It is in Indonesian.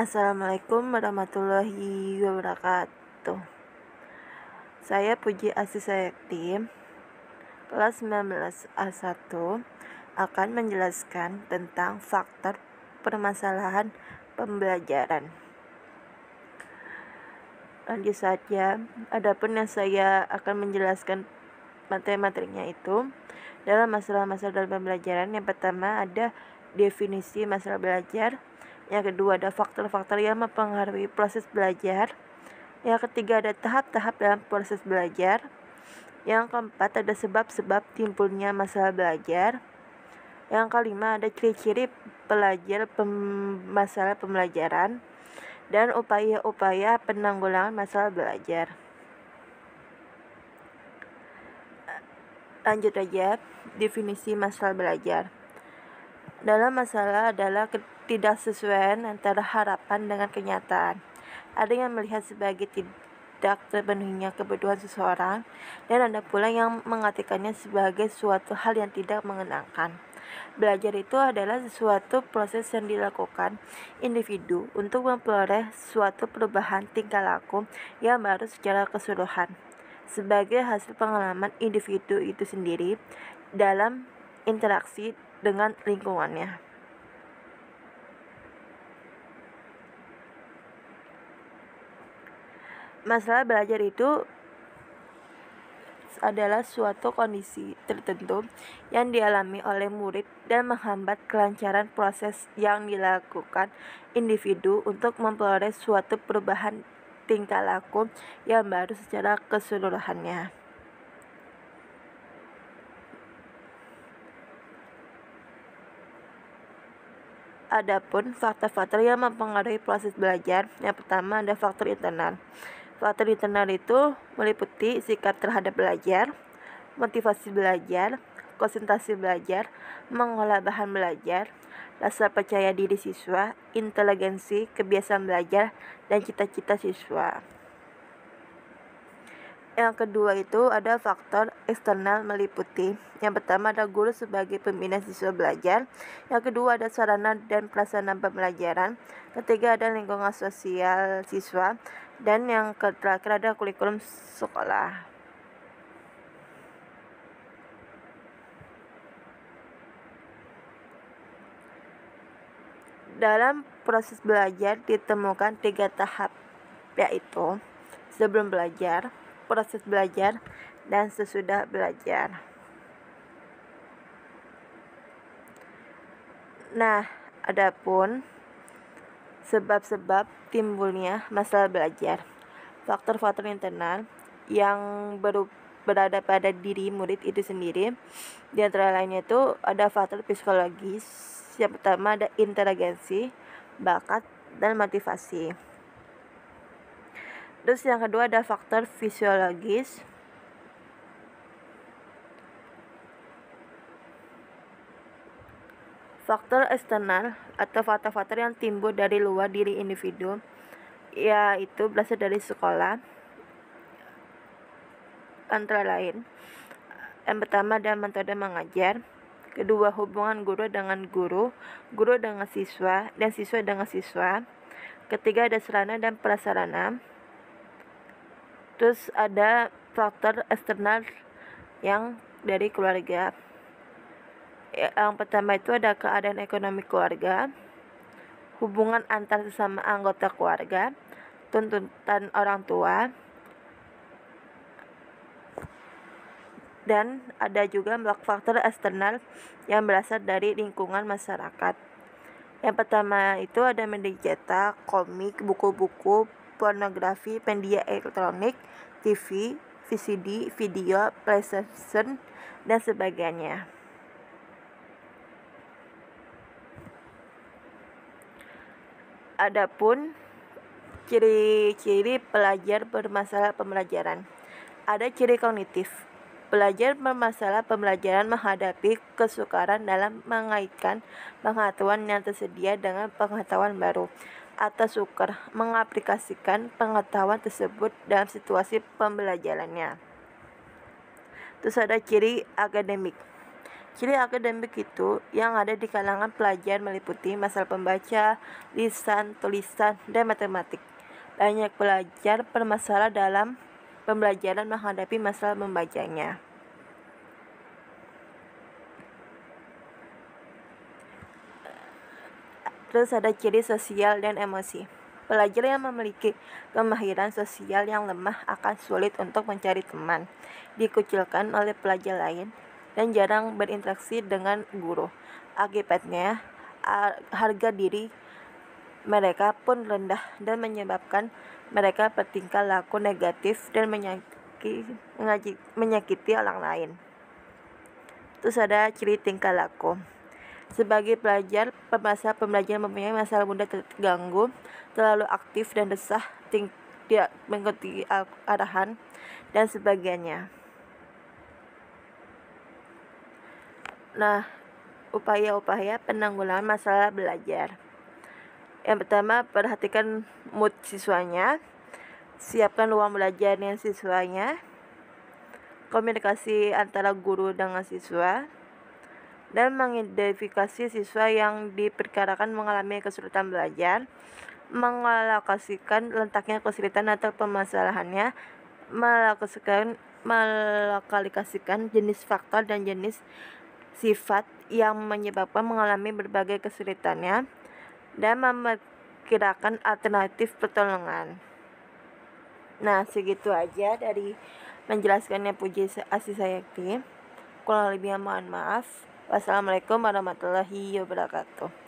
Assalamualaikum warahmatullahi wabarakatuh. Saya Puji Asisayati, kelas 19A1, akan menjelaskan tentang faktor permasalahan pembelajaran. Lanjut saja, adapun yang saya akan menjelaskan materi-materinya itu dalam masalah-masalah dalam pembelajaran. Yang pertama ada definisi masalah belajar, yang kedua ada faktor-faktor yang mempengaruhi proses belajar, yang ketiga ada tahap-tahap dalam proses belajar, yang keempat ada sebab-sebab timbulnya masalah belajar, yang kelima ada ciri-ciri pelajar masalah pembelajaran, dan upaya-upaya penanggulangan masalah belajar. Lanjut aja, definisi masalah belajar. Dalam masalah adalah ketidaksesuaian antara harapan dengan kenyataan. Ada yang melihat sebagai tidak terpenuhinya kebutuhan seseorang, dan ada pula yang mengartikannya sebagai suatu hal yang tidak mengenangkan. Belajar itu adalah sesuatu proses yang dilakukan individu untuk memperoleh suatu perubahan tingkah laku yang baru secara keseluruhan, sebagai hasil pengalaman individu itu sendiri dalam interaksi dengan lingkungannya. Masalah belajar itu adalah suatu kondisi tertentu yang dialami oleh murid dan menghambat kelancaran proses yang dilakukan individu untuk memperoleh suatu perubahan tingkah laku yang baru secara keseluruhannya. Adapun faktor-faktor yang mempengaruhi proses belajar, yang pertama ada faktor internal. Faktor internal itu meliputi sikap terhadap belajar, motivasi belajar, konsentrasi belajar, mengolah bahan belajar, rasa percaya diri siswa, inteligensi, kebiasaan belajar, dan cita-cita siswa. Yang kedua itu ada faktor eksternal meliputi. Yang pertama ada guru sebagai pembina siswa belajar. Yang kedua ada sarana dan prasarana pembelajaran. Ketiga ada lingkungan sosial siswa. Dan yang terakhir ada kurikulum sekolah. Dalam proses belajar ditemukan 3 tahap, yaitu sebelum belajar, proses belajar, dan sesudah belajar. Nah, adapun sebab-sebab timbulnya masalah belajar. Faktor-faktor internal yang berada pada diri murid itu sendiri. Di antara lainnya itu ada faktor psikologis. Yang pertama ada inteligensi, bakat, dan motivasi. Terus yang kedua ada faktor fisiologis. Faktor eksternal atau faktor-faktor yang timbul dari luar diri individu, yaitu berasal dari sekolah, antara lain. Yang pertama ada metode mengajar, kedua hubungan guru dengan guru, guru dengan siswa, dan siswa dengan siswa. Ketiga ada sarana dan prasarana. Terus ada faktor eksternal yang dari keluarga. Yang pertama itu ada keadaan ekonomi keluarga, hubungan antar sesama anggota keluarga, tuntutan orang tua, dan ada juga faktor eksternal yang berasal dari lingkungan masyarakat. Yang pertama itu ada media cetak, komik, buku-buku, pornografi, media elektronik, TV, VCD, video, PlayStation, dan sebagainya. Adapun ciri-ciri pelajar bermasalah pembelajaran. Ada ciri kognitif. Pelajar bermasalah pembelajaran menghadapi kesukaran dalam mengaitkan pengetahuan yang tersedia dengan pengetahuan baru, atau sukar mengaplikasikan pengetahuan tersebut dalam situasi pembelajarannya. Terus ada ciri akademik. Ciri akademik itu yang ada di kalangan pelajar meliputi masalah pembaca, lisan, tulisan, dan matematik. Banyak pelajar bermasalah dalam pembelajaran menghadapi masalah membacanya. Terus ada ciri sosial dan emosi. Pelajar yang memiliki kemahiran sosial yang lemah akan sulit untuk mencari teman, dikucilkan oleh pelajar lain, dan jarang berinteraksi dengan guru. Akibatnya, harga diri mereka pun rendah dan menyebabkan mereka bertingkah laku negatif dan menyakiti orang lain. Terus ada ciri tingkah laku. Sebagai pelajar, pemasa pembelajaran mempunyai masalah mudah terganggu, terlalu aktif dan resah, tidak mengikuti arahan, dan sebagainya. Nah, upaya-upaya penanggulangan masalah belajar. Yang pertama, perhatikan mood siswanya, siapkan ruang belajar dengan siswanya, komunikasi antara guru dengan siswa, dan mengidentifikasi siswa yang diperkirakan mengalami kesulitan belajar, mengalokasikan letaknya kesulitan atau permasalahannya, melokalisasikan jenis faktor dan jenis sifat yang menyebabkan mengalami berbagai kesulitannya, dan memperkirakan alternatif pertolongan. Nah, segitu aja dari menjelaskannya Puji Asih Sayakti. Kurang lebihnya mohon maaf. Wassalamualaikum warahmatullahi wabarakatuh.